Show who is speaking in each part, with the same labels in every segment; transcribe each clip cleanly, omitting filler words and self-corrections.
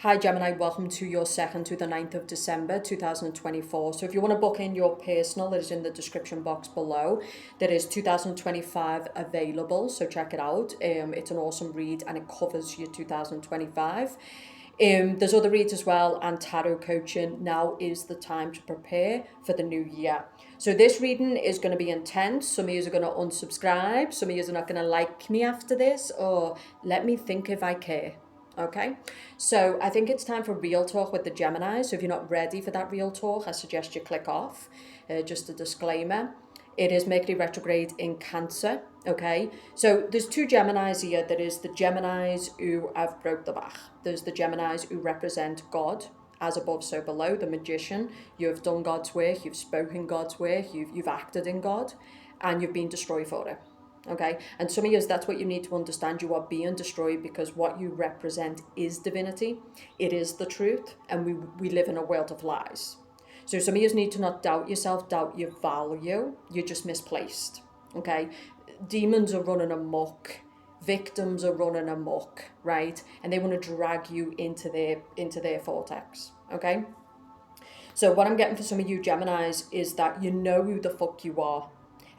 Speaker 1: Hi Gemini, welcome to your 2nd to the 9th of December 2024. So if you want to book in your personal, it is in the description box below. There is 2025 available, so check it out. It's an awesome read and it covers your 2025. There's other reads as well and tarot coaching. Now is the time to prepare for the new year. So this reading is going to be intense. Some of you are going to unsubscribe. Some of you are not going to like me after this, or let me think if I care. Okay, so I think it's time for real talk with the Gemini. So if you're not ready for that real talk, I suggest you click off. Just a disclaimer. It is Mercury retrograde in Cancer, okay? So there's two Geminis here. There is the Geminis who have broke the back. There's the Geminis who represent God, as above, so below, the magician. You have done God's work, you've spoken God's work, you've acted in God, and you've been destroyed for it. Okay, and some of you, that's what you need to understand. You are being destroyed because what you represent is divinity. It is the truth, and we live in a world of lies. So some of you need to not doubt yourself, doubt your value. You're just misplaced. Okay, demons are running amok, victims are running amok, right? And they want to drag you into their vortex. Okay. So what I'm getting for some of you Geminis is that you know who the fuck you are.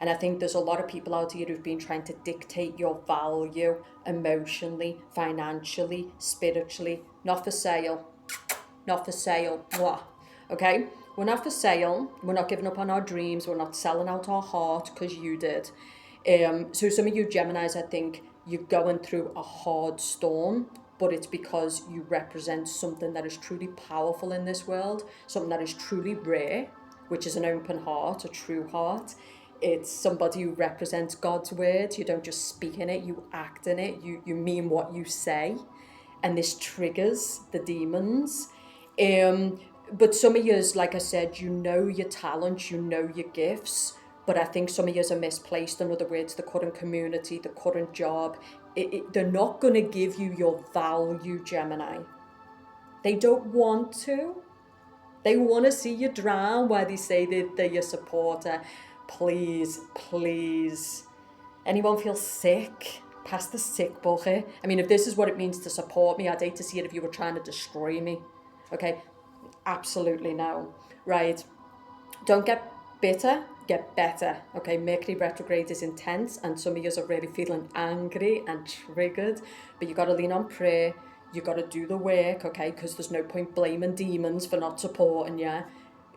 Speaker 1: And I think there's a lot of people out here who've been trying to dictate your value emotionally, financially, spiritually. Not for sale. Not for sale. Mwah. Okay? We're not for sale. We're not giving up on our dreams. We're not selling out our heart because you did. So some of you Geminis, I think you're going through a hard storm, but it's because you represent something that is truly powerful in this world, something that is truly rare, which is an open heart, a true heart. It's somebody who represents God's word. You don't just speak in it, you act in it, you mean what you say. And this triggers the demons. But some of you, like I said, you know your talents, you know your gifts, but I think some of you are misplaced. In other words, the current community, the current job, they're not going to give you your value, Gemini. They don't want to. They want to see you drown while they say that they're your supporter. Please, please. Anyone feel sick? Pass the sick bucket. I mean, if this is what it means to support me, I'd hate to see it if you were trying to destroy me. Okay? Absolutely no. Right? Don't get bitter, get better. Okay? Mercury retrograde is intense and some of you are really feeling angry and triggered, but you got to lean on prayer. You got to do the work, okay? Because there's no point blaming demons for not supporting you.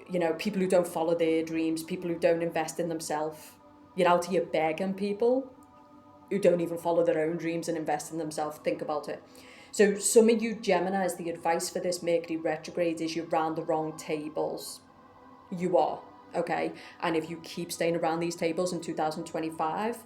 Speaker 1: You know, people who don't follow their dreams, people who don't invest in themselves. You're out here begging people who don't even follow their own dreams and invest in themselves. Think about it. So some of you Geminis, the advice for this Mercury retrograde is you're around the wrong tables. You are, okay? And if you keep staying around these tables in 2025,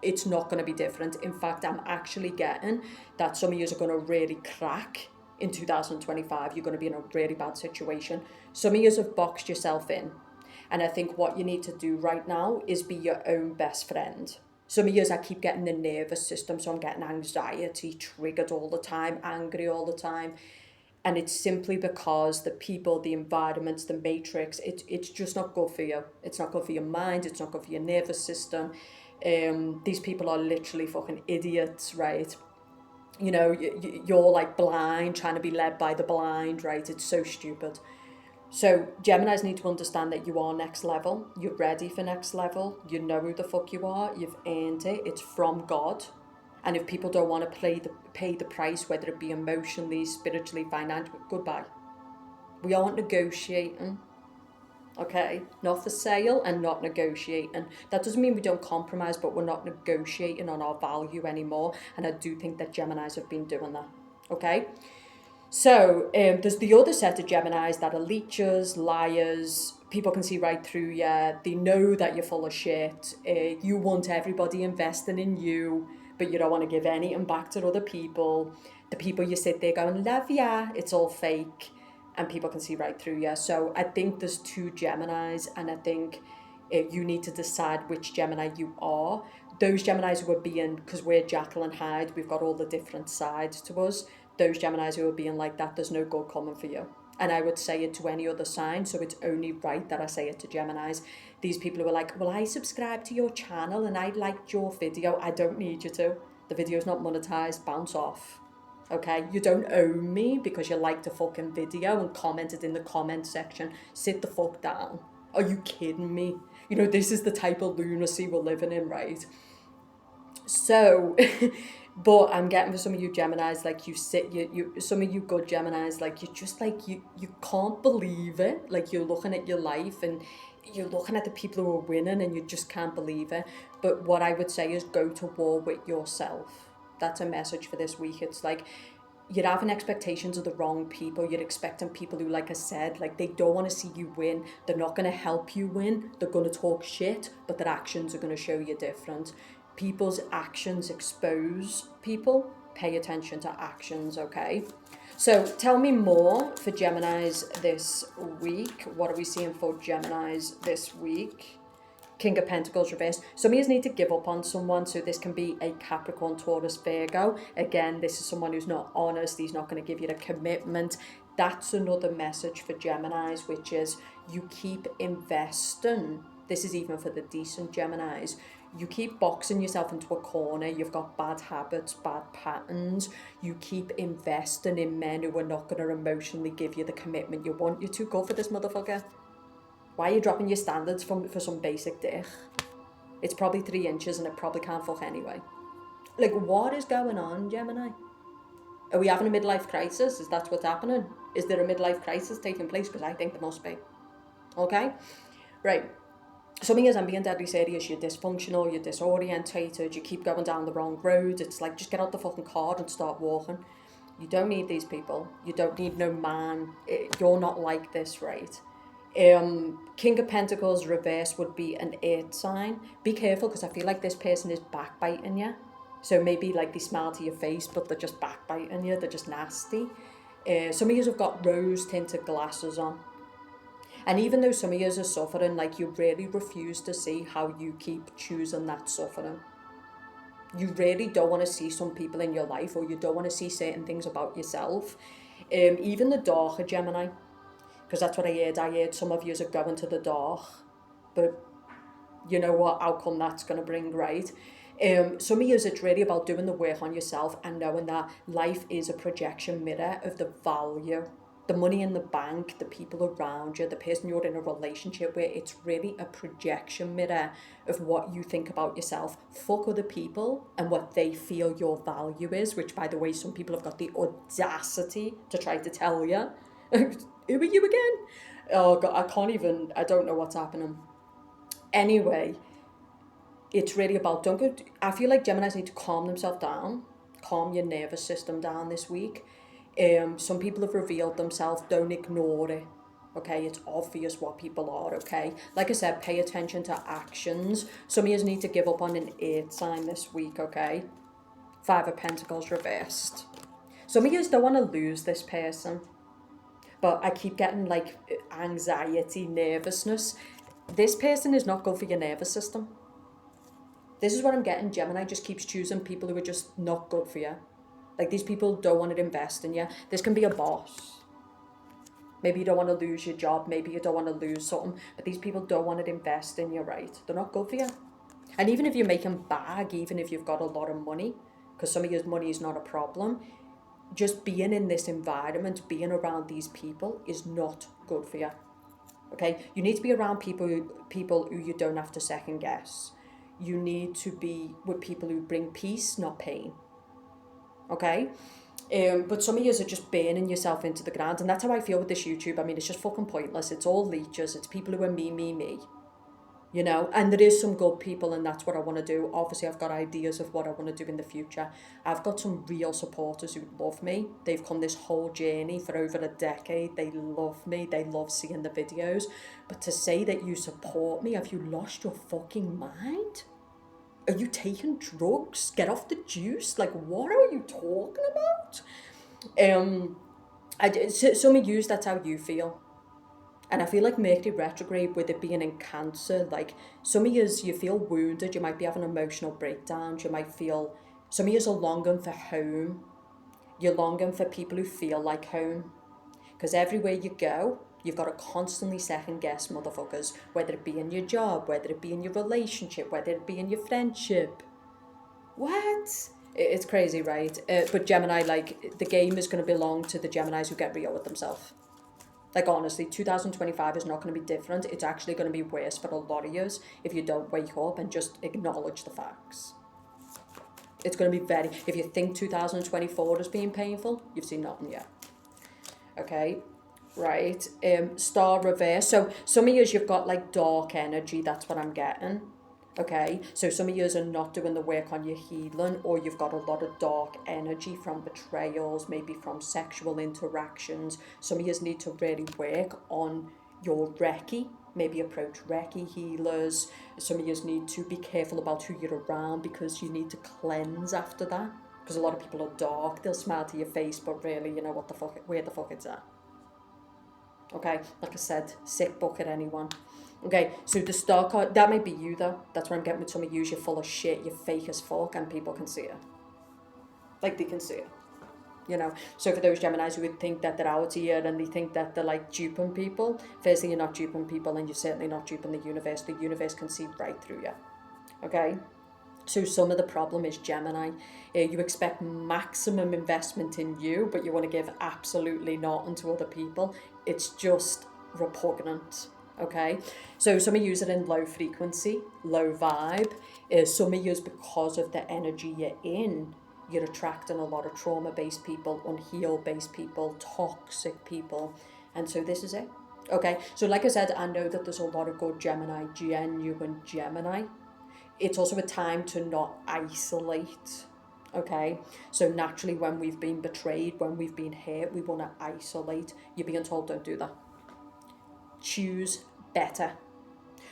Speaker 1: it's not going to be different. In fact, I'm actually getting that some of you are going to really crack in 2025. You're going to be in a really bad situation. Some of you have boxed yourself in. And I think what you need to do right now is be your own best friend. Some of you, I keep getting the nervous system, so I'm getting anxiety, triggered all the time, angry all the time. And it's simply because the people, the environments, the matrix, it's just not good for you. It's not good for your mind. It's not good for your nervous system. These people are literally fucking idiots, right? You know, you're like blind, trying to be led by the blind, right? It's so stupid. So Geminis need to understand that you are next level. You're ready for next level. You know who the fuck you are. You've earned it. It's from God. And if people don't want to pay the price, whether it be emotionally, spiritually, financially, goodbye. We aren't negotiating, okay? Not for sale and not negotiating. That doesn't mean we don't compromise, but we're not negotiating on our value anymore. And I do think that Geminis have been doing that, okay? So there's the other set of Geminis that are leechers, liars. People can see right through you. They know that you're full of shit. You want everybody investing in you, but you don't want to give anything back to other people. The people you sit there going, love ya, it's all fake. And people can see right through you. So I think there's two Geminis, and I think you need to decide which Gemini you are. Those Geminis who are being, because we're Jekyll and Hyde, we've got all the different sides to us. Those Geminis who are being like that, there's no good coming for you. And I would say it to any other sign, so it's only right that I say it to Geminis. These people who are like, well, I subscribe to your channel and I liked your video. I don't need you to. The video's not monetized, bounce off. Okay, you don't own me because you liked a fucking video and commented in the comment section. Sit the fuck down. Are you kidding me? You know, this is the type of lunacy we're living in, right? So, but I'm getting for some of you Geminis, like some of you good Geminis, like you can't believe it. Like you're looking at your life and you're looking at the people who are winning and you just can't believe it. But what I would say is go to war with yourself. That's a message for this week. It's like you're having expectations of the wrong people. You're expecting people who, like I said, like they don't want to see you win. They're not going to help you win. They're going to talk shit, but their actions are going to show you different. People's actions expose people. Pay attention to actions, okay? So tell me more for Geminis this week. What are we seeing for Geminis this week? King of Pentacles reversed. Some of you need to give up on someone, so this can be a Capricorn, Taurus, Virgo. Again, this is someone who's not honest. He's not going to give you the commitment. That's another message for Geminis, which is you keep investing. This is even for the decent Geminis. You keep boxing yourself into a corner. You've got bad habits, bad patterns. You keep investing in men who are not going to emotionally give you the commitment you want you to. Go for this motherfucker. Why are you dropping your standards for some basic dick? It's probably 3 inches and it probably can't fuck anyway. Like, what is going on, Gemini? Are we having a midlife crisis? Is that what's happening? Is there a midlife crisis taking place? Because I think there must be. Okay? Right. Some of you, I'm being deadly serious, you're dysfunctional, you're disorientated, you keep going down the wrong road. It's like, just get out the fucking car and start walking. You don't need these people. You don't need no man. You're not like this, right? King of Pentacles reverse would be an earth sign. Be careful, because I feel like this person is backbiting you. So maybe like they smile to your face, but they're just backbiting you. They're just nasty. Some of you have got rose tinted glasses on. And even though some of you are suffering, like you really refuse to see how you keep choosing that suffering. You really don't want to see some people in your life, or you don't want to see certain things about yourself. Even the darker Gemini, because that's what I heard. I heard some of you are going to the dark, but you know what outcome that's going to bring, right? Some of you, it's really about doing the work on yourself and knowing that life is a projection mirror of the value, the money in the bank, the people around you, the person you're in a relationship with. It's really a projection mirror of what you think about yourself. Fuck other people and what they feel your value is, which, by the way, some people have got the audacity to try to tell you. Who are you again? Oh God, I don't know what's happening. Anyway, it's really about, I feel like Geminis need to calm themselves down, calm your nervous system down this week. Some people have revealed themselves, don't ignore it. Okay, it's obvious what people are, okay? Like I said, pay attention to actions. Some of you need to give up on an earth sign this week, okay? 5 of Pentacles reversed. Some of you don't want to lose this person. But I keep getting like anxiety, nervousness. This person is not good for your nervous system. This is what I'm getting. Gemini just keeps choosing people who are just not good for you. Like, these people don't want to invest in you. This can be a boss. Maybe you don't want to lose your job. Maybe you don't want to lose something. But these people don't want to invest in you, right? They're not good for you. And even if you're making bag, even if you've got a lot of money, because some of your money is not a problem, just being in this environment, being around these people is not good for you. Okay, you need to be around people who you don't have to second guess. You need to be with people who bring peace, not pain. Okay, but some of you are just burning yourself into the ground, and that's how I feel with this YouTube. I mean, it's just fucking pointless. It's all leeches. It's people who are me. You know, and there is some good people, and that's what I want to do. Obviously, I've got ideas of what I want to do in the future. I've got some real supporters who love me. They've come this whole journey for over a decade. They love me. They love seeing the videos. But to say that you support me, have you lost your fucking mind? Are you taking drugs? Get off the juice? Like, what are you talking about? Some of you, that's how you feel. And I feel like Mercury retrograde, with it being in Cancer, like some of you feel wounded, you might be having emotional breakdowns, you might feel, some of you are longing for home. You're longing for people who feel like home. Because everywhere you go, you've got to constantly second guess motherfuckers, whether it be in your job, whether it be in your relationship, whether it be in your friendship. What? It's crazy, right? But Gemini, like, the game is going to belong to the Geminis who get real with themselves. Like, honestly, 2025 is not going to be different. It's actually going to be worse for a lot of years if you don't wake up and just acknowledge the facts. It's going to be very... If you think 2024 is being painful, you've seen nothing yet. Okay? Right? Star reverse. So some of yous, you've got, like, dark energy. That's what I'm getting. Okay, so some of yous are not doing the work on your healing, or you've got a lot of dark energy from betrayals, maybe from sexual interactions. Some of yous need to really work on your Reiki, maybe approach Reiki healers. Some of yous need to be careful about who you're around, because you need to cleanse after that. Because a lot of people are dark, they'll smile to your face, but really, you know, what the fuck, where the fuck it's at. Okay, like I said, sick book at anyone. Okay, so the star card, that might be you though. That's what I'm getting with some of you. You're full of shit, you're fake as fuck, and people can see it. Like, they can see it. You know, so for those Geminis who would think that they're out here and they think that they're like duping people, firstly, you're not duping people, and you're certainly not duping the universe. The universe can see right through you. Okay? So some of the problem is Gemini. You expect maximum investment in you, but you want to give absolutely nothing to other people. It's just repugnant. Okay, so some of you are in low frequency, low vibe. Some of you, because of the energy you're in, you're attracting a lot of trauma-based people, unhealed-based people, toxic people, and so this is it. Okay, so like I said, I know that there's a lot of good Gemini, genuine Gemini. It's also a time to not isolate. Okay, so naturally, when we've been betrayed, when we've been hurt, we want to isolate. You're being told, don't do that. Choose better.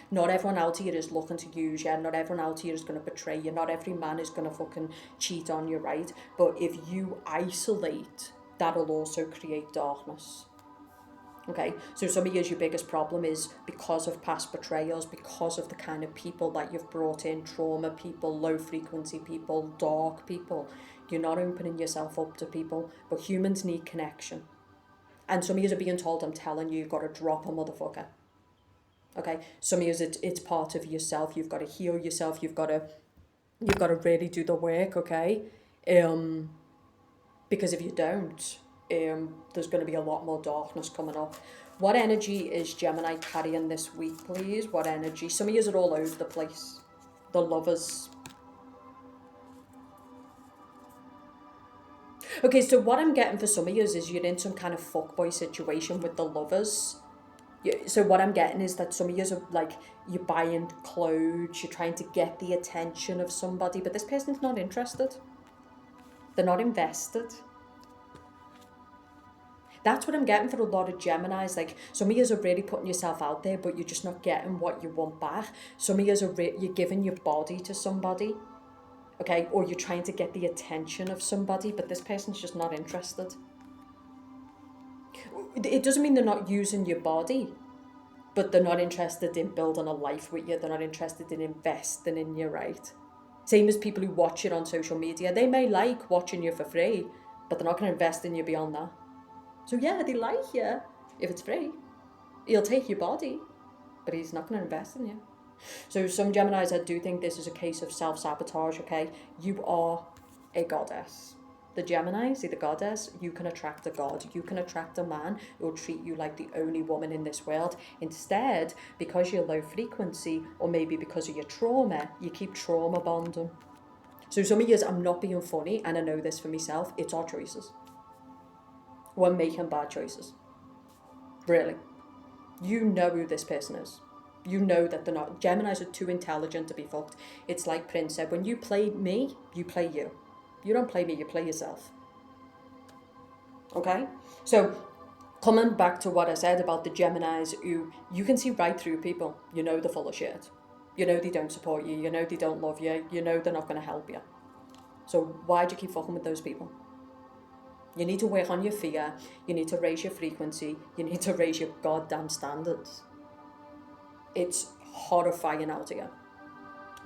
Speaker 1: Not everyone out here is looking to use you. Not everyone out here is going to betray you. Not every man is going to fucking cheat on you, right? But if you isolate, that'll also create darkness. Okay, so some of your biggest problem is because of past betrayals, because of the kind of people that you've brought in, trauma people, low frequency people, dark people. You're not opening yourself up to people, but humans need connection. And some of you are being told, I'm telling you, you've got to drop a motherfucker. Okay, some of you, it's part of yourself. You've got to heal yourself. You've got to really do the work. Okay, because if you don't, there's going to be a lot more darkness coming up. What energy is Gemini carrying this week, please? What energy? Some of you are all over the place. The lovers. Okay, so what I'm getting for some of you is you're in some kind of fuckboy situation with the lovers. So what I'm getting is that some of you are like, you're buying clothes, you're trying to get the attention of somebody, but this person's not interested. They're not invested. That's what I'm getting for a lot of Geminis. Like, some of you are really putting yourself out there, but you're just not getting what you want back. Some of you are you're giving your body to somebody, okay, or you're trying to get the attention of somebody, but this person's just not interested. It doesn't mean they're not using your body, but they're not interested in building a life with you. They're not interested in investing in you, right? Same as people who watch it on social media. They may like watching you for free, but they're not going to invest in you beyond that. So yeah, they like you if it's free. He'll take your body, but he's not going to invest in you. So some Geminis, I do think this is a case of self-sabotage, okay? You are a goddess. The Gemini, see the goddess, you can attract a god. You can attract a man who will treat you like the only woman in this world. Instead, because you're low frequency, or maybe because of your trauma, you keep trauma bonding. So some of you, I'm not being funny, and I know this for myself, it's our choices. We're making bad choices. Really. You know who this person is. You know that they're not. Geminis are too intelligent to be fucked. It's like Prince said, when you play me, you play you. You don't play me, you play yourself. Okay? So, coming back to what I said about the Geminis, who you can see right through people. You know they're full of shit. You know they don't support you. You know they don't love you. You know they're not going to help you. So why do you keep fucking with those people? You need to work on your fear. You need to raise your frequency. You need to raise your goddamn standards. It's horrifying out here.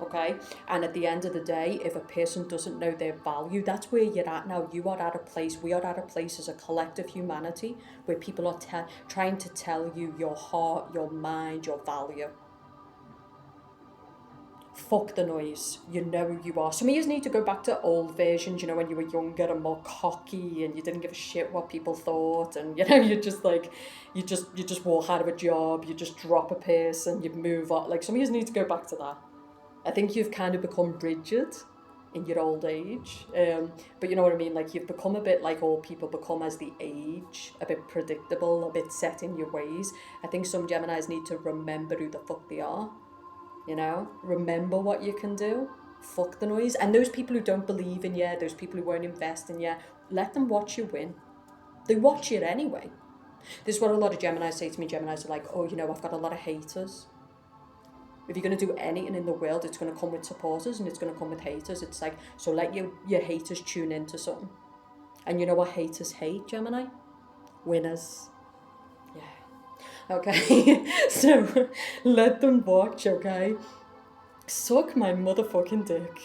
Speaker 1: Okay? And at the end of the day, if a person doesn't know their value, that's where you're at now. You are at a place, we are at a place as a collective humanity where people are trying to tell you your heart, your mind, your value. Fuck the noise. You know who you are. Some of you need to go back to old versions, you know, when you were younger and more cocky and you didn't give a shit what people thought, and you know, you just like you just walk out of a job, you just drop a pace and you move on. Like, some of you need to go back to that. I think you've kind of become rigid in your old age. But you know what I mean? Like, you've become a bit like old people become as they age, a bit predictable, a bit set in your ways. I think some Geminis need to remember who the fuck they are. You know, remember what you can do. Fuck the noise. And those people who don't believe in you, those people who won't invest in you, let them watch you win. They watch you anyway. This is what a lot of Geminis say to me. Geminis are like, oh, you know, I've got a lot of haters. If you're going to do anything in the world, it's going to come with supporters and it's going to come with haters. It's like, so let your haters tune into something. And you know what haters hate, Gemini? Winners. Yeah. Okay. So let them watch, okay? Suck my motherfucking dick.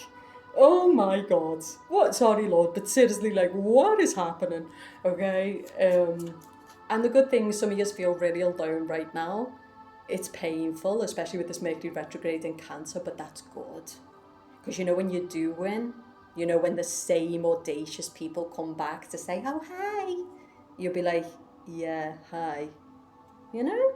Speaker 1: Oh my god. What? Sorry, Lord, but seriously, like, what is happening? Okay? And the good thing is, some of you feel really alone right now. It's painful, especially with this Mercury retrograde in Cancer, but that's good. Because you know, when you do win, you know, when the same audacious people come back to say, oh, hi, you'll be like, yeah, hi. You know?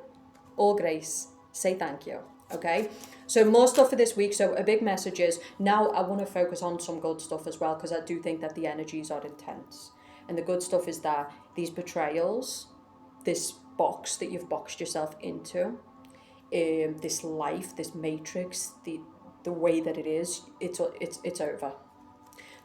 Speaker 1: All grace. Say thank you. Okay? So more stuff for this week. So a big message is, now I want to focus on some good stuff as well, because I do think that the energies are intense. And the good stuff is that these betrayals, this box that you've boxed yourself into, this life, this matrix, the way that it is, it's over.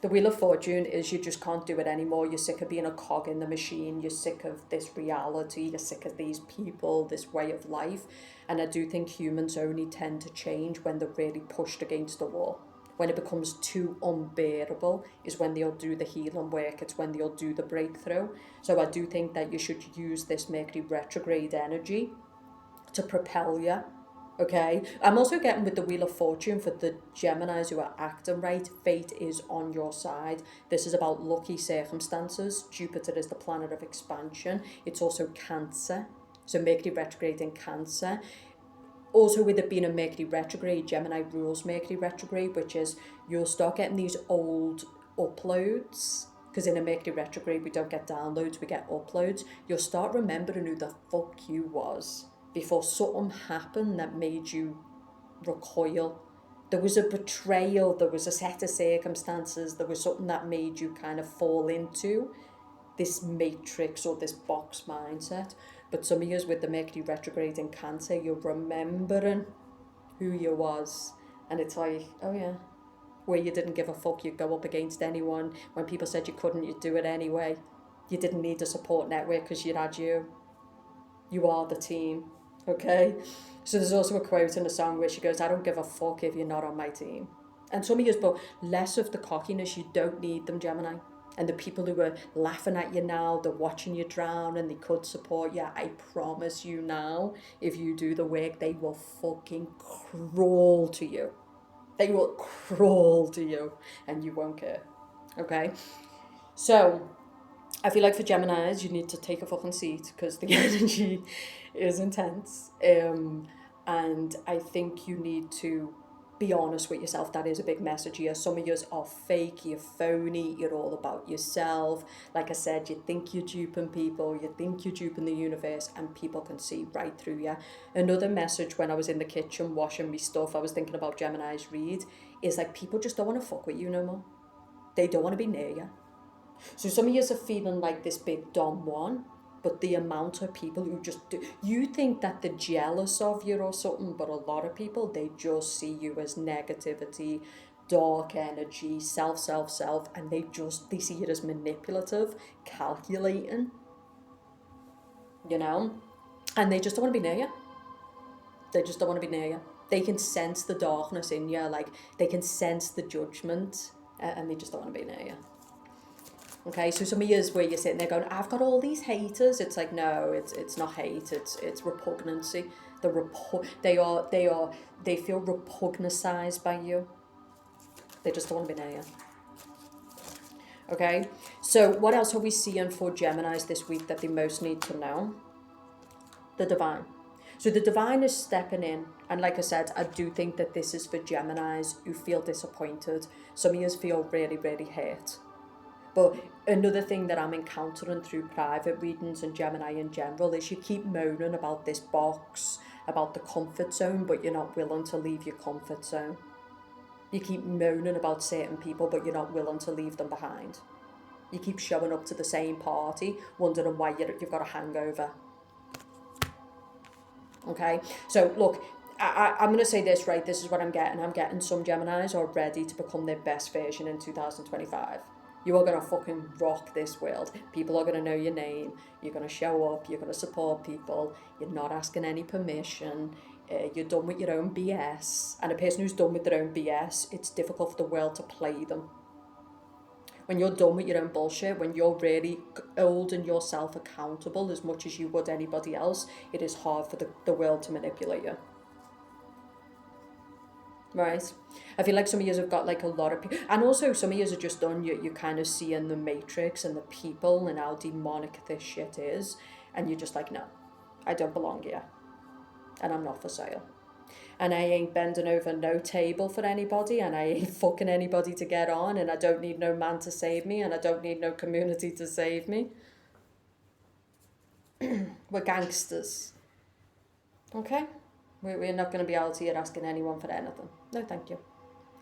Speaker 1: The Wheel of Fortune is, you just can't do it anymore. You're sick of being a cog in the machine. You're sick of this reality. You're sick of these people, this way of life. And I do think humans only tend to change when they're really pushed against the wall. When it becomes too unbearable is when they'll do the healing work. It's when they'll do the breakthrough. So I do think that you should use this Mercury retrograde energy to propel you. Okay, I'm also getting with the Wheel of Fortune for the Geminis who are acting right. Fate is on your side. This is about lucky circumstances. Jupiter is the planet of expansion. It's also Cancer. So Mercury retrograde in Cancer. Also, with it being a Mercury retrograde, Gemini rules Mercury retrograde, which is you'll start getting these old uploads. Because in a Mercury retrograde, we don't get downloads, we get uploads. You'll start remembering who the fuck you was before something happened that made you recoil. There was a betrayal, there was a set of circumstances, there was something that made you kind of fall into this matrix or this box mindset. But some of you with the Mercury retrograde in Cancer, you're remembering who you was. And it's like, oh yeah, where you didn't give a fuck, you'd go up against anyone. When people said you couldn't, you'd do it anyway. You didn't need a support network because you had you. You are the team. Okay? So there's also a quote in a song where she goes, I don't give a fuck if you're not on my team. And some of you, but less of the cockiness, you don't need them, Gemini. And the people who are laughing at you now, they're watching you drown and they could support you. I promise you now, if you do the work, they will fucking crawl to you. They will crawl to you and you won't care. Okay? So I feel like for Geminis, you need to take a fucking seat because the energy is intense. And I think you need to be honest with yourself. That is a big message here. Some of you are fake, you're phony, you're all about yourself. Like I said, you think you're duping people, you think you're duping the universe, and people can see right through you. Another message when I was in the kitchen washing me stuff, I was thinking about Gemini's read, is like people just don't want to fuck with you no more. They don't want to be near you. So some of you are feeling like this big Dom one, but the amount of people who just do, you think that they're jealous of you or something, but a lot of people, they just see you as negativity, dark energy, self, and they see it as manipulative, calculating, you know, and they just don't want to be near you. They just don't want to be near you. They can sense the darkness in you, like they can sense the judgment, and they just don't want to be near you. Okay, so some of you is where you're sitting there going, I've got all these haters. It's like, no, it's not hate. It's repugnancy. They feel repugnancised by you. They just don't want to be near you. Okay, so what else are we seeing for Geminis this week that they most need to know? The divine. So the divine is stepping in. And like I said, I do think that this is for Geminis who feel disappointed. Some of you feel really, really hurt. But another thing that I'm encountering through private readings and Gemini in general is you keep moaning about this box, about the comfort zone, but you're not willing to leave your comfort zone. You keep moaning about certain people, but you're not willing to leave them behind. You keep showing up to the same party, wondering why you've got a hangover. Okay, so look, I'm going to say this, right? This is what I'm getting. I'm getting some Geminis are ready to become their best version in 2025. You are going to fucking rock this world. People are going to know your name. You're going to show up. You're going to support people. You're not asking any permission. You're done with your own BS. And a person who's done with their own BS, it's difficult for the world to play them. When you're done with your own bullshit, when you're really holding yourself accountable as much as you would anybody else, it is hard for the world to manipulate you. Right? I feel like some of you have got like a lot of people, and also some of you are just done, you kind of seeing the matrix and the people and how demonic this shit is, and you're just like, no, I don't belong here, and I'm not for sale. And I ain't bending over no table for anybody, and I ain't fucking anybody to get on, and I don't need no man to save me, and I don't need no community to save me. We're gangsters. Okay? We're not going to be out here asking anyone for anything. No, thank you.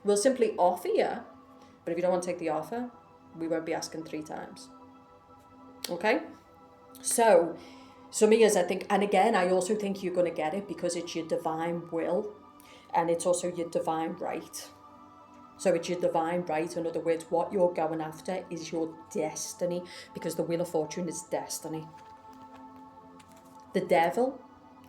Speaker 1: We'll simply offer you, but if you don't want to take the offer, we won't be asking 3 times. Okay? So, some of you, I think, and again, I also think you're going to get it because it's your divine will, and it's also your divine right. So it's your divine right. In other words, what you're going after is your destiny, because the Wheel of Fortune is destiny. The devil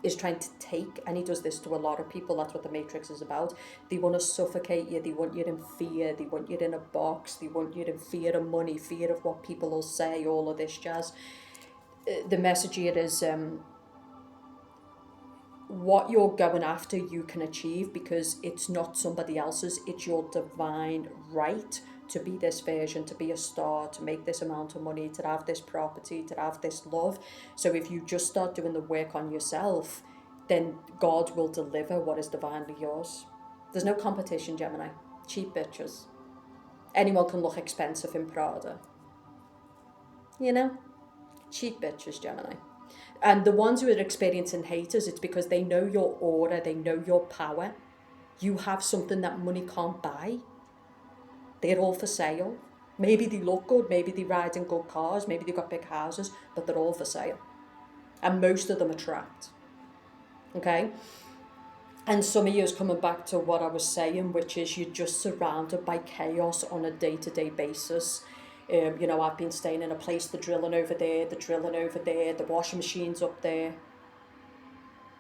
Speaker 1: is trying to take, and he does this to a lot of people. That's what the Matrix is about. They want to suffocate you. They want you in fear. They want you in a box. They want you in fear of money, fear of what people will say, all of this jazz. The message here is what you're going after you can achieve, because it's not somebody else's. It's your divine right to be this version, to be a star, to make this amount of money, to have this property, to have this love. So if you just start doing the work on yourself, then God will deliver what is divinely yours. There's no competition, Gemini. Cheap bitches. Anyone can look expensive in Prada. You know? Cheap bitches, Gemini. And the ones who are experiencing haters, it's because they know your aura, they know your power. You have something that money can't buy. They're all for sale. Maybe they look good, maybe they ride in good cars, maybe they've got big houses, but they're all for sale. And most of them are trapped. Okay? And some of you is coming back to what I was saying, which is you're just surrounded by chaos on a day-to-day basis. You know, I've been staying in a place, the drilling over there, the washing machine's up there.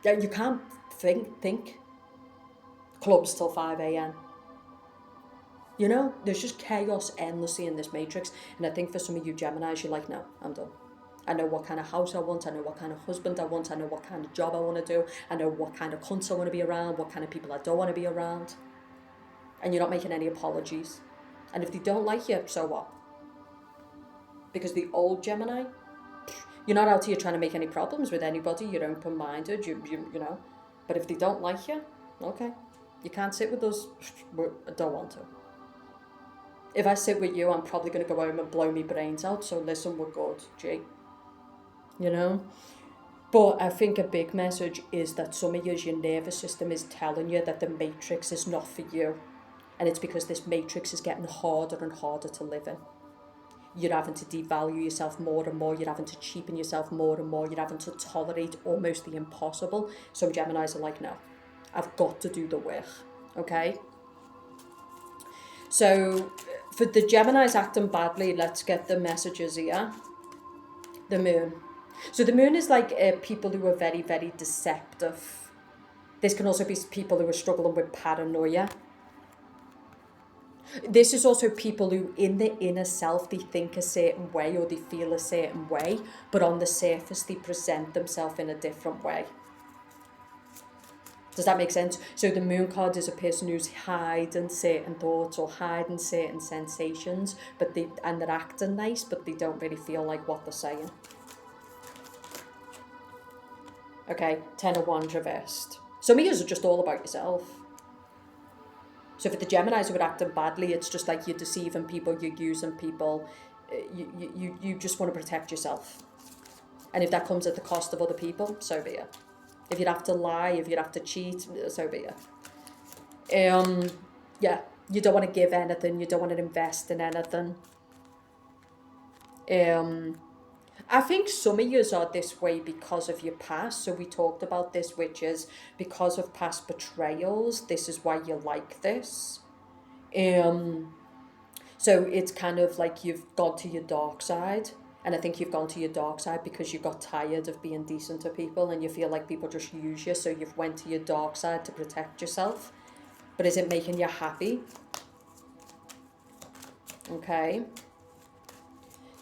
Speaker 1: You can't think. Clubs till 5 a.m. You know, there's just chaos endlessly in this matrix. And I think for some of you Geminis, you're like, no, I'm done. I know what kind of house I want. I know what kind of husband I want. I know what kind of job I want to do. I know what kind of cunts I want to be around, what kind of people I don't want to be around. And you're not making any apologies. And if they don't like you, so what? Because the old Gemini, you're not out here trying to make any problems with anybody. You're open-minded, you know. But if they don't like you, okay. You can't sit with us. I don't want to. If I sit with you, I'm probably going to go home and blow my brains out. So listen, we're good, G. You know? But I think a big message is that some of your nervous system is telling you that the matrix is not for you. And it's because this matrix is getting harder and harder to live in. You're having to devalue yourself more and more. You're having to cheapen yourself more and more. You're having to tolerate almost the impossible. Some Geminis are like, no, I've got to do the work. Okay? So for the Geminis acting badly, let's get the messages here. The moon. So the moon is like people who are very, very deceptive. This can also be people who are struggling with paranoia. This is also people who in the inner self, they think a certain way or they feel a certain way, but on the surface, they present themselves in a different way. Does that make sense? So the moon card is a person who's hiding certain thoughts or hiding certain sensations, but they're acting nice, but they don't really feel like what they're saying. Okay, Ten of Wands reversed. Some of you are just all about yourself. So for the Geminis who are acting badly, it's just like you're deceiving people, you're using people, you just want to protect yourself. And if that comes at the cost of other people, so be it. If you'd have to lie, if you'd have to cheat, so be it. Yeah, you don't want to give anything, you don't want to invest in anything. I think some of you are this way because of your past. So we talked about this, which is because of past betrayals. This is why you're like this. So it's kind of like you've gone to your dark side. And I think you've gone to your dark side because you got tired of being decent to people and you feel like people just use you. So you've went to your dark side to protect yourself. But is it making you happy? Okay.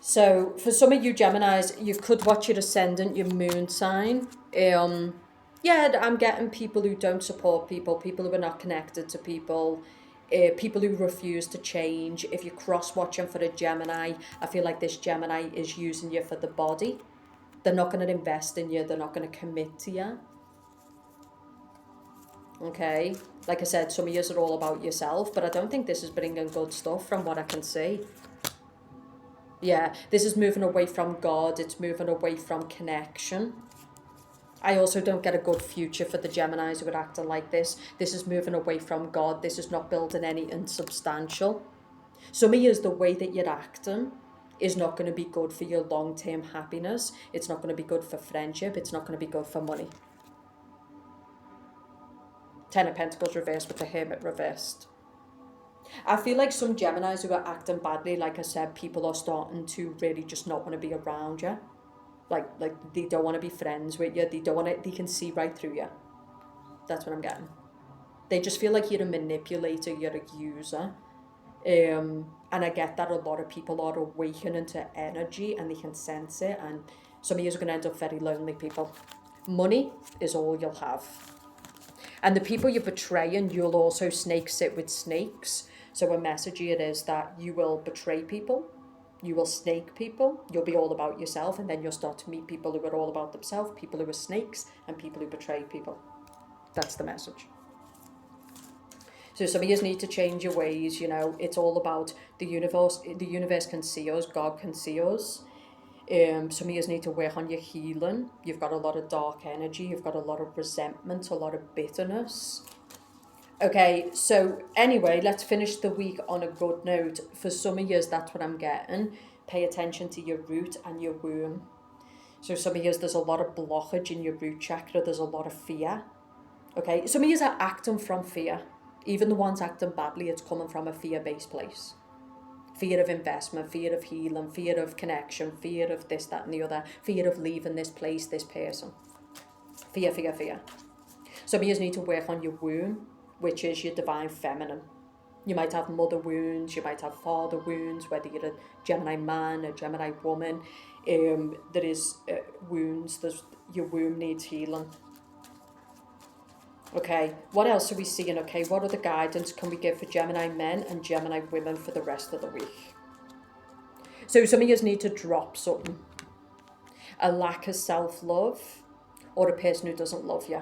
Speaker 1: So for some of you Geminis, you could watch your ascendant, your moon sign. Yeah, I'm getting people who don't support people, people who are not connected to people, people who refuse to change. If you're cross-watching for a Gemini, I feel like this Gemini is using you for the body. They're not going to invest in you. They're not going to commit to you. Okay? Like I said, some of you are all about yourself, but I don't think this is bringing good stuff from what I can see. Yeah, this is moving away from God. It's moving away from connection. I also don't get a good future for the Geminis who are acting like this. This is moving away from God. This is not building anything substantial. Some of you, the way that you're acting is not going to be good for your long-term happiness. It's not going to be good for friendship. It's not going to be good for money. Ten of Pentacles reversed with the Hermit reversed. I feel like some Geminis who are acting badly, like I said, people are starting to really just not want to be around you. Like they don't want to be friends with you. They don't want to, they can see right through you. That's what I'm getting. They just feel like you're a manipulator, you're a user. And I get that a lot of people are awakening to energy and they can sense it. And some of you are going to end up very lonely people. Money is all you'll have. And the people you're betraying, you'll also snake sit with snakes. So a message here is that you will betray people, you will snake people, you'll be all about yourself, and then you'll start to meet people who are all about themselves, people who are snakes, and people who betray people. That's the message. So some of you need to change your ways, you know, it's all about the universe. The universe can see us, God can see us. Some of you need to work on your healing. You've got a lot of dark energy, you've got a lot of resentment, a lot of bitterness. Okay, so anyway, let's finish the week on a good note. For some of you, that's what I'm getting. Pay attention to your root and your womb. So some of you, there's a lot of blockage in your root chakra. There's a lot of fear. Okay, some of you are acting from fear. Even the ones acting badly, it's coming from a fear-based place. Fear of investment, fear of healing, fear of connection, fear of this, that, and the other. Fear of leaving this place, this person. Fear, fear, fear. Some of you need to work on your womb, which is your divine feminine. You might have mother wounds, you might have father wounds, whether you're a Gemini man, a Gemini woman. There is wounds, your womb needs healing. Okay, what else are we seeing? Okay, what other guidance can we give for Gemini men and Gemini women for the rest of the week? So some of you need to drop something. A lack of self-love, or a person who doesn't love you.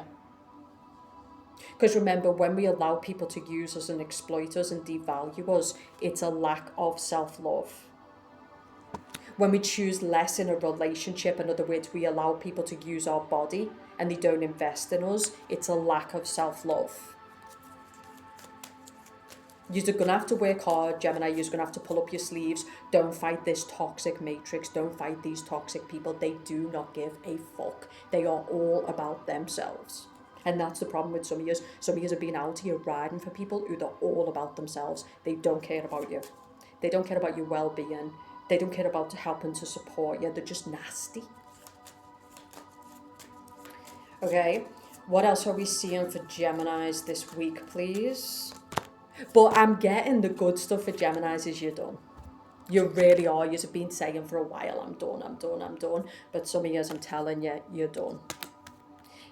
Speaker 1: Because remember, when we allow people to use us and exploit us and devalue us, it's a lack of self-love. When we choose less in a relationship, in other words, we allow people to use our body and they don't invest in us, it's a lack of self-love. You're going to have to work hard, Gemini. You're going to have to pull up your sleeves. Don't fight this toxic matrix. Don't fight these toxic people. They do not give a fuck. They are all about themselves. And that's the problem with some of you. Some of you are being out here riding for people who are all about themselves. They don't care about you. They don't care about your well-being. They don't care about helping to support you. They're just nasty. Okay, what else are we seeing for Geminis this week, please? But I'm getting the good stuff for Geminis is you're done. You really are. You've been saying for a while, I'm done, I'm done, I'm done. But some of you, I'm telling you, you're done.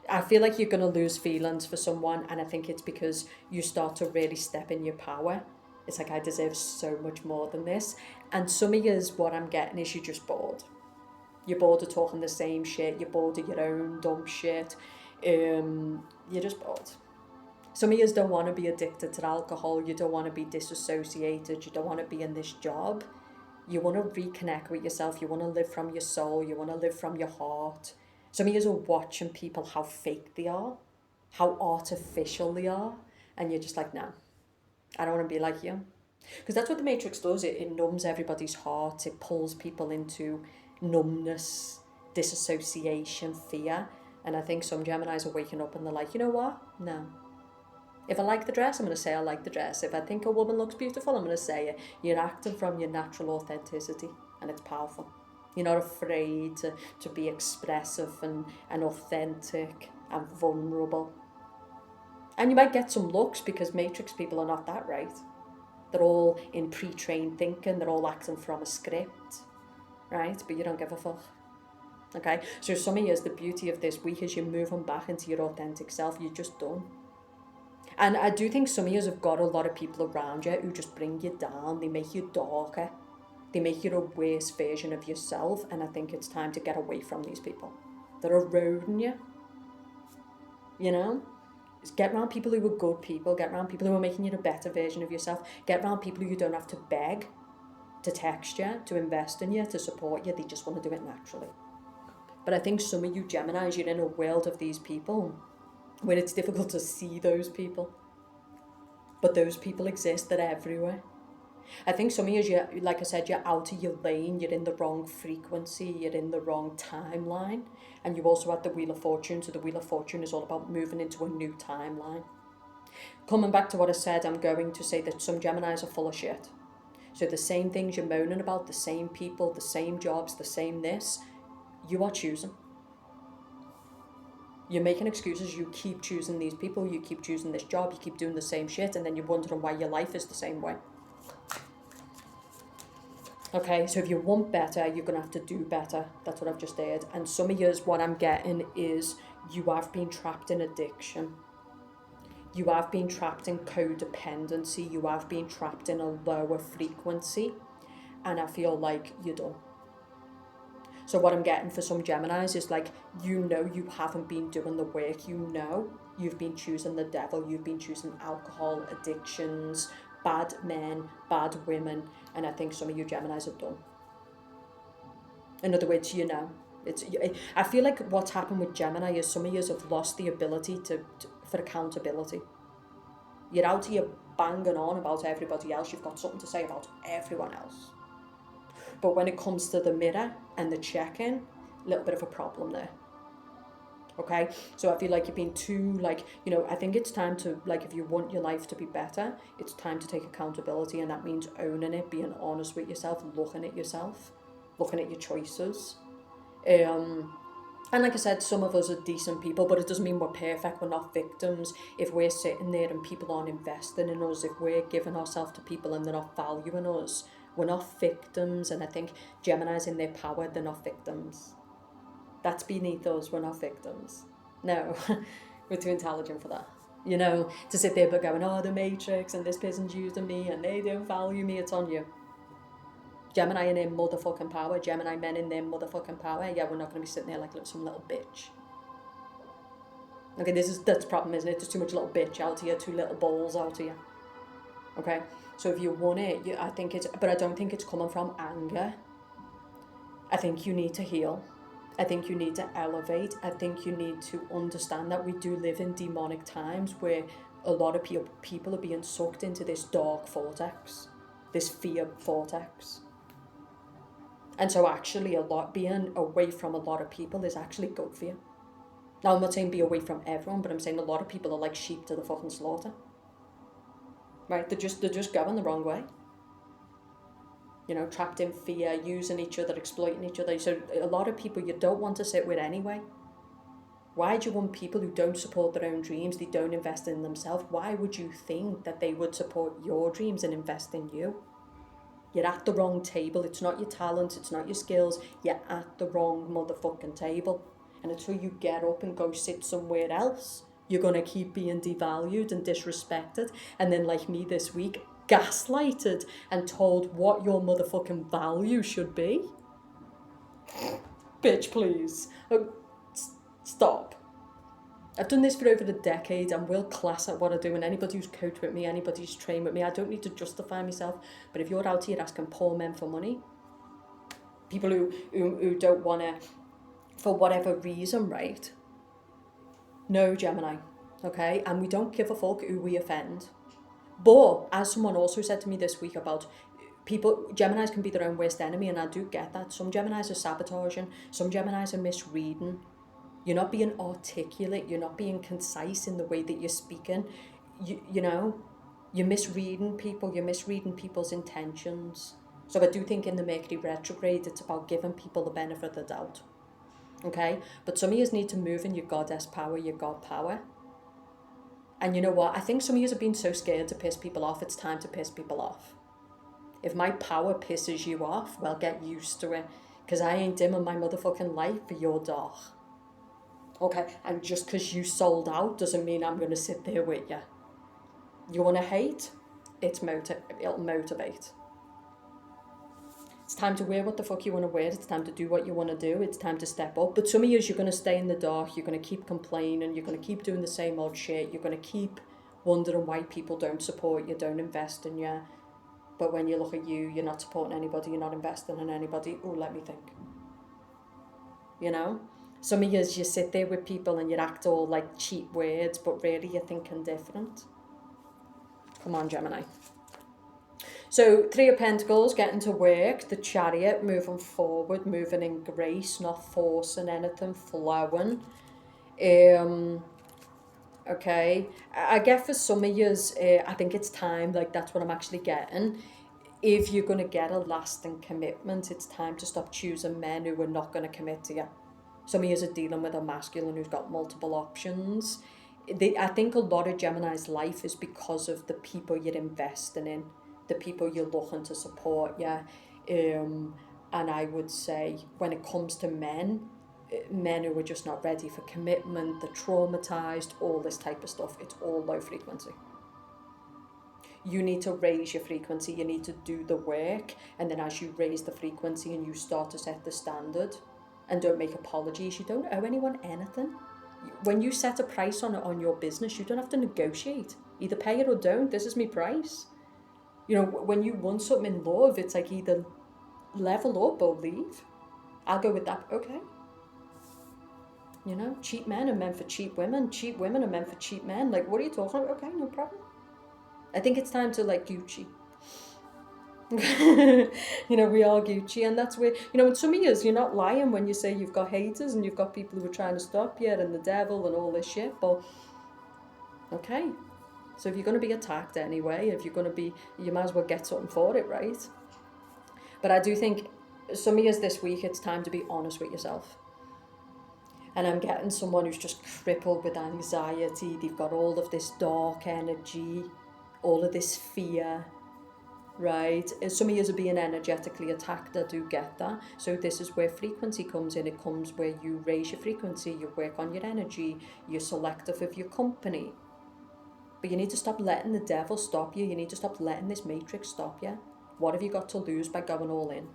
Speaker 1: I feel like you're going to lose feelings for someone, and I think it's because you start to really step in your power. It's like, I deserve so much more than this. And some of you, what I'm getting is you're just bored. You're bored of talking the same shit. You're bored of your own dumb shit. You're just bored. Some of you don't want to be addicted to alcohol. You don't want to be disassociated. You don't want to be in this job. You want to reconnect with yourself. You want to live from your soul. You want to live from your heart. Some of you are watching people, how fake they are, how artificial they are. And you're just like, no, I don't want to be like you. Because that's what the Matrix does. It numbs everybody's heart. It pulls people into numbness, disassociation, fear. And I think some Geminis are waking up and they're like, you know what? No. If I like the dress, I'm going to say I like the dress. If I think a woman looks beautiful, I'm going to say it. You're acting from your natural authenticity, and it's powerful. You're not afraid to be expressive and authentic and vulnerable. And you might get some looks because Matrix people are not that, right? They're all in pre-trained thinking. They're all acting from a script, right? But you don't give a fuck. Okay? So some of you, the beauty of this week is you're moving back into your authentic self. You're just done. And I do think some of you have got a lot of people around you who just bring you down. They make you darker. They make you a worse version of yourself. And I think it's time to get away from these people. They're eroding you. You know? Just get around people who are good people. Get around people who are making you a better version of yourself. Get around people who you don't have to beg to text you, to invest in you, to support you. They just want to do it naturally. But I think some of you Geminis, you're in a world of these people where it's difficult to see those people. But those people exist, they're everywhere. I think some of you, like I said, you're out of your lane, you're in the wrong frequency, you're in the wrong timeline. And you also had the Wheel of Fortune, so the Wheel of Fortune is all about moving into a new timeline. Coming back to what I said, I'm going to say that some Geminis are full of shit. So the same things you're moaning about, the same people, the same jobs, the same this, you are choosing. You're making excuses, you keep choosing these people, you keep choosing this job, you keep doing the same shit, and then you're wondering why your life is the same way. Okay, so if you want better, you're going to have to do better. That's what I've just heard. And some of you, what I'm getting is you have been trapped in addiction. You have been trapped in codependency. You have been trapped in a lower frequency. And I feel like you're done. So what I'm getting for some Geminis is like, you know you haven't been doing the work. You know you've been choosing the devil. You've been choosing alcohol, addictions, bad men, bad women. And I think some of you Geminis are done. In other words, you know. I feel like what's happened with Gemini is some of you have lost the ability for accountability. You're out here banging on about everybody else. You've got something to say about everyone else. But when it comes to the mirror and the check-in, a little bit of a problem there. Okay, so I feel like you've been too, like, you know, I think it's time to, like, if you want your life to be better, it's time to take accountability, and that means owning it, being honest with yourself, looking at yourself, looking at your choices. And like I said, some of us are decent people, but it doesn't mean we're perfect. We're not victims. If we're sitting there and people aren't investing in us, if we're giving ourselves to people and they're not valuing us, we're not victims. And I think Gemini's in their power, they're not victims. That's beneath us, we're not victims. No, we're too intelligent for that. You know, to sit there but going, oh, the Matrix and this person's using me and they don't value me, it's on you. Gemini in their motherfucking power, Gemini men in their motherfucking power, yeah, we're not going to be sitting there like some little bitch. Okay, that's the problem, isn't it? There's too much little bitch out here, too little balls out here. Okay, so if you want it, I think it's, but I don't think it's coming from anger. I think you need to heal. I think you need to elevate. I think you need to understand that we do live in demonic times where a lot of people are being sucked into this dark vortex, this fear vortex. And so actually being away from a lot of people is actually good for you. Now, I'm not saying be away from everyone, but I'm saying a lot of people are like sheep to the fucking slaughter. Right? They're just going the wrong way. You know, trapped in fear, using each other, exploiting each other. So a lot of people you don't want to sit with anyway. Why do you want people who don't support their own dreams, they don't invest in themselves? Why would you think that they would support your dreams and invest in you? You're at the wrong table. It's not your talent, it's not your skills. You're at the wrong motherfucking table. And until you get up and go sit somewhere else, you're going to keep being devalued and disrespected. And then like me this week, gaslighted and told what your motherfucking value should be. Bitch, please. Oh, stop. I've done this for over a decade. I'm world class at what I do, and anybody who's coached with me, anybody who's trained with me, I don't need to justify myself. But if you're out here asking poor men for money, people who don't want to, for whatever reason, right? No, Gemini, okay? And we don't give a fuck who we offend. But as someone also said to me this week about people, Geminis can be their own worst enemy, and I do get that. Some Geminis are sabotaging, some Geminis are misreading. You're not being articulate, you're not being concise in the way that you're speaking. You know, you're misreading people, you're misreading people's intentions. So I do think in the Mercury retrograde, it's about giving people the benefit of the doubt. Okay? But some of you need to move in your goddess power, your God power. And you know what? I think some of you have been so scared to piss people off, it's time to piss people off. If my power pisses you off, well, get used to it. Because I ain't dimming my motherfucking light for your dark. Okay, and just because you sold out doesn't mean I'm going to sit there with you. You want to hate? It'll motivate. It's time to wear what the fuck you want to wear. It's time to do what you want to do. It's time to step up. But some of you, you're going to stay in the dark. You're going to keep complaining. You're going to keep doing the same old shit. You're going to keep wondering why people don't support you, don't invest in you. But when you look at you, you're not supporting anybody. You're not investing in anybody. Oh, let me think. You know? Some of you sit there with people and you act all like cheap words, but really you're thinking different. Come on, Gemini. So, Three of Pentacles, getting to work, the Chariot, moving forward, moving in grace, not forcing anything, flowing. Okay, I get for some of you, I think it's time, like that's what I'm actually getting. If you're going to get a lasting commitment, it's time to stop choosing men who are not going to commit to you. Some of you are dealing with a masculine who's got multiple options. I think a lot of Gemini's life is because of the people you're investing in, the people you're looking to support, yeah. And I would say when it comes to men who are just not ready for commitment, they're traumatized, all this type of stuff, it's all low frequency. You need to raise your frequency, you need to do the work, and then as you raise the frequency and you start to set the standard, and don't make apologies, you don't owe anyone anything. When you set a price on your business, you don't have to negotiate. Either pay it or don't, this is my price. You know, when you want something in love, it's like either level up or leave. I'll go with that, okay. You know, cheap men are meant for cheap women are meant for cheap men. Like, what are you talking about? Okay, no problem. I think it's time to like Gucci. You know, we are Gucci, and that's where, you know, in some years you're not lying when you say you've got haters and you've got people who are trying to stop you and the devil and all this shit, but okay, so if you're going to be attacked anyway, if you're going to be, you might as well get something for it, right? But I do think some years this week it's time to be honest with yourself. And I'm getting someone who's just crippled with anxiety, they've got all of this dark energy, all of this fear, right? Some of you are being energetically attacked, I do get that. So this is where frequency comes in. It comes where you raise your frequency, you work on your energy, you're selective of your company. But you need to stop letting the devil stop you. You need to stop letting this matrix stop you. What have you got to lose by going all in?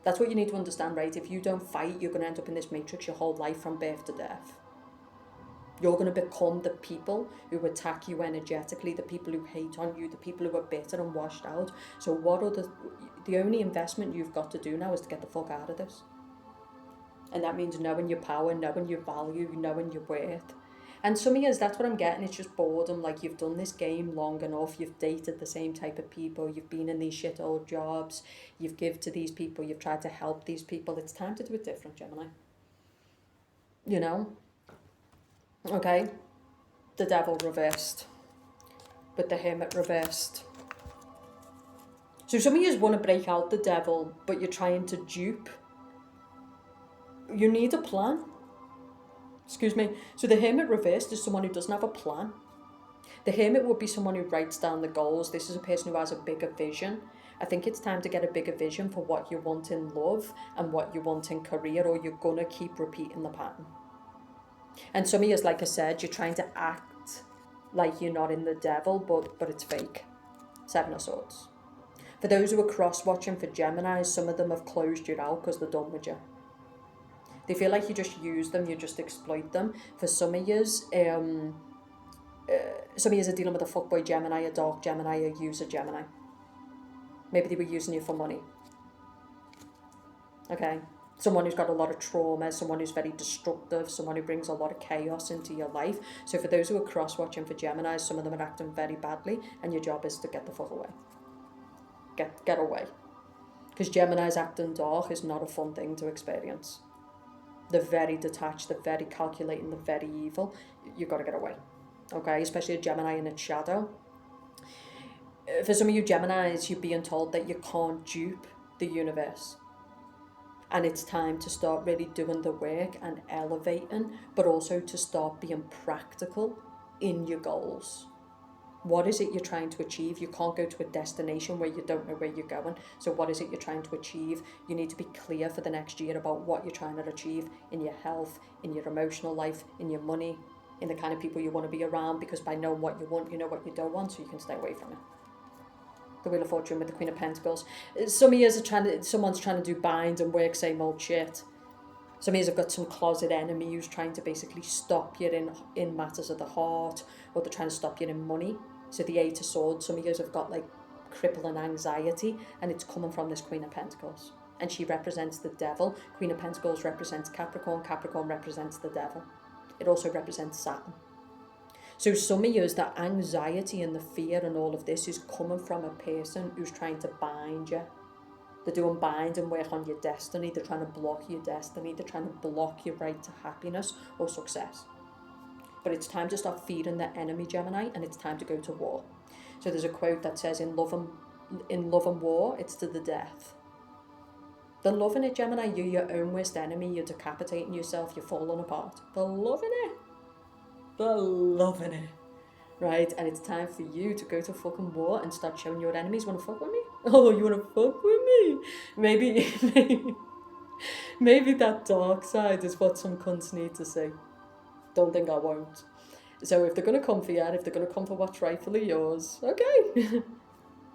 Speaker 1: That's what you need to understand, right? If you don't fight, you're going to end up in this matrix your whole life from birth to death. You're going to become the people who attack you energetically, the people who hate on you, the people who are bitter and washed out. So the only investment you've got to do now is to get the fuck out of this. And that means knowing your power, knowing your value, knowing your worth. And some of you, that's what I'm getting, it's just boredom. Like, you've done this game long enough, you've dated the same type of people, you've been in these shit old jobs, you've given to these people, you've tried to help these people. It's time to do it different, Gemini. You know? Okay? The devil reversed. With the hermit reversed. So some of you want to break out the devil, but you're trying to dupe. You need a plan. Excuse me. So the hermit reversed is someone who doesn't have a plan. The hermit would be someone who writes down the goals. This is a person who has a bigger vision. I think it's time to get a bigger vision for what you want in love and what you want in career, or you're going to keep repeating the pattern. And some of you, like I said, you're trying to act like you're not in the devil, but it's fake. Seven of Swords. For those who are cross-watching for Geminis, some of them have closed you out because they're done with you. They feel like you just use them, you just exploit them. For some of yous, some of yous are dealing with a fuckboy Gemini, a dark Gemini, a user Gemini. Maybe they were using you for money. Okay? Someone who's got a lot of trauma, someone who's very destructive, someone who brings a lot of chaos into your life. So for those who are cross-watching for Geminis, some of them are acting very badly, and your job is to get the fuck away. Get away. Because Gemini's acting dark is not a fun thing to experience. They're very detached, they're very calculating, they're very evil. You've got to get away. Okay? Especially a Gemini in its shadow. For some of you Geminis, you're being told that you can't dupe the universe. And it's time to start really doing the work and elevating, but also to start being practical in your goals. What is it you're trying to achieve? You can't go to a destination where you don't know where you're going. So what is it you're trying to achieve? You need to be clear for the next year about what you're trying to achieve in your health, in your emotional life, in your money, in the kind of people you want to be around, because by knowing what you want, you know what you don't want, so you can stay away from it. The Wheel of Fortune with the Queen of Pentacles. Some of you are someone's trying to do bind and work same old shit. Some of you have got some closet enemy who's trying to basically stop you in matters of the heart, or they're trying to stop you in money. So the Eight of Swords, some of you have got like crippling anxiety, and it's coming from this Queen of Pentacles. And she represents the devil. Queen of Pentacles represents Capricorn. Capricorn represents the devil. It also represents Saturn. So some of you, that anxiety and the fear and all of this is coming from a person who's trying to bind you. They're doing bind and work on your destiny. They're trying to block your destiny. They're trying to block your right to happiness or success. But it's time to stop feeding the enemy, Gemini, and it's time to go to war. So there's a quote that says, in love and war, it's to the death. They're loving it, Gemini. You're your own worst enemy. You're decapitating yourself. You're falling apart. They're loving it. They're loving it. Right? And it's time for you to go to fucking war and start showing your enemies, want to fuck with me? Oh, you want to fuck with me? Maybe that dark side is what some cunts need to see. Don't think I won't. So if they're going to come for you, if they're going to come for what's rightfully yours, okay.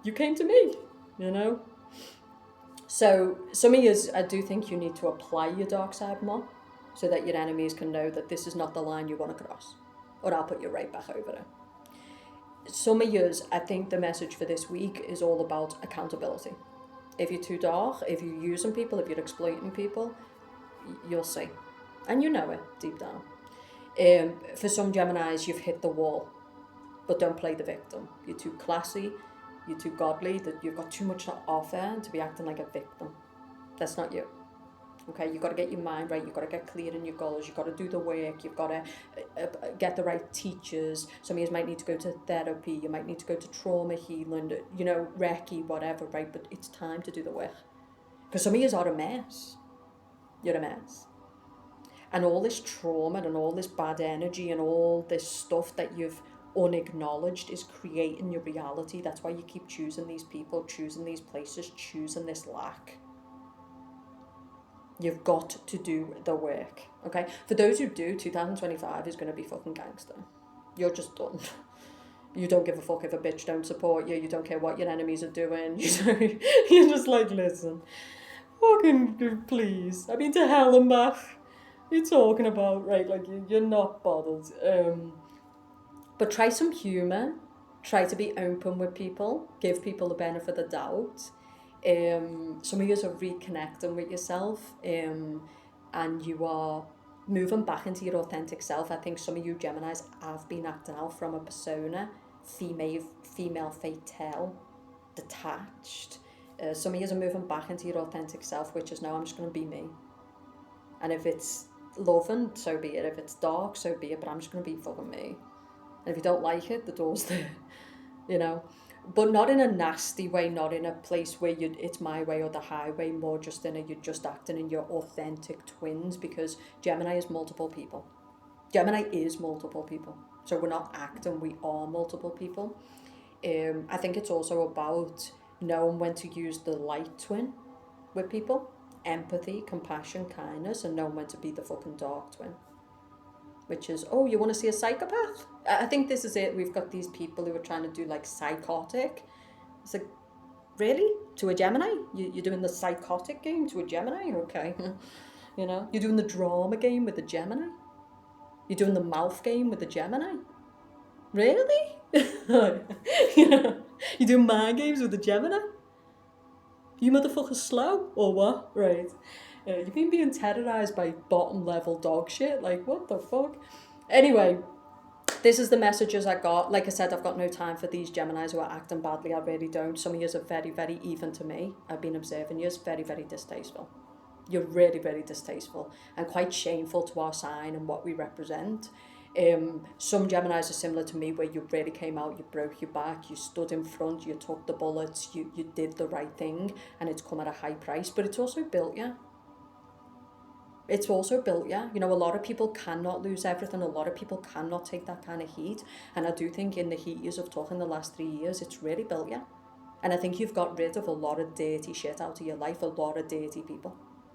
Speaker 1: You came to me, you know? So some of you, I do think you need to apply your dark side more, so that your enemies can know that this is not the line you want to cross, or I'll put you right back over it. Some of you, I think the message for this week is all about accountability. If you're too dark, if you're using people, if you're exploiting people, you'll see. And you know it deep down. For some Geminis, you've hit the wall, but don't play the victim. You're too classy, you're too godly, that you've got too much to offer to be acting like a victim. That's not you. Okay, you've got to get your mind right, you've got to get clear in your goals, you've got to do the work, you've got to get the right teachers. Some of you might need to go to therapy, you might need to go to trauma healing, you know, Reiki, whatever, right? But it's time to do the work. Because some of you are a mess. You're a mess. And all this trauma and all this bad energy and all this stuff that you've unacknowledged is creating your reality. That's why you keep choosing these people, choosing these places, choosing this lack. You've got to do the work, okay? For those who do, 2025 is going to be fucking gangster. You're just done. You don't give a fuck if a bitch don't support you. You don't care what your enemies are doing. You're just like, listen, fucking please. I mean, to hell and back. You're talking about, right? Like, you're not bothered. But try some humour. Try to be open with people. Give people the benefit of the doubt. Some of you are reconnecting with yourself, and you are moving back into your authentic self. I think some of you Geminis have been acting out from a persona, female fatale, detached. Some of you are moving back into your authentic self, which is, no, I'm just going to be me. And if it's loving, so be it. If it's dark, so be it. But I'm just going to be fucking me. And if you don't like it, the door's there, you know. But not in a nasty way, not in a place where it's my way or the highway, more just in you're just acting in your authentic twins, because Gemini is multiple people. Gemini is multiple people. So we're not acting, we are multiple people. I think it's also about knowing when to use the light twin with people. Empathy, compassion, kindness, and knowing when to be the fucking dark twin. Which is, oh, you want to see a psychopath? I think this is it. We've got these people who are trying to do like psychotic. It's like, really? To a Gemini? You're doing the psychotic game to a Gemini? Okay. You know, you're doing the drama game with the Gemini. You're doing the mouth game with the Gemini. Really? You know, you do mind games with the Gemini? You motherfuckers slow or what? Right. You've been being terrorized by bottom level dog shit. Like, what the fuck? Anyway, this is the messages I got. Like I said, I've got no time for these Geminis who are acting badly. I really don't. Some of you are very, very even to me. I've been observing you. Very, very distasteful. You're really, really distasteful and quite shameful to our sign and what we represent. Some Geminis are similar to me, where you really came out, you broke your back, you stood in front, you took the bullets, you did the right thing, and it's come at a high price, but it's also built you. It's also built you. You know, a lot of people cannot lose everything. A lot of people cannot take that kind of heat. And I do think in the heat years of talking the last 3 years, it's really built you. And I think you've got rid of a lot of dirty shit out of your life, a lot of dirty people.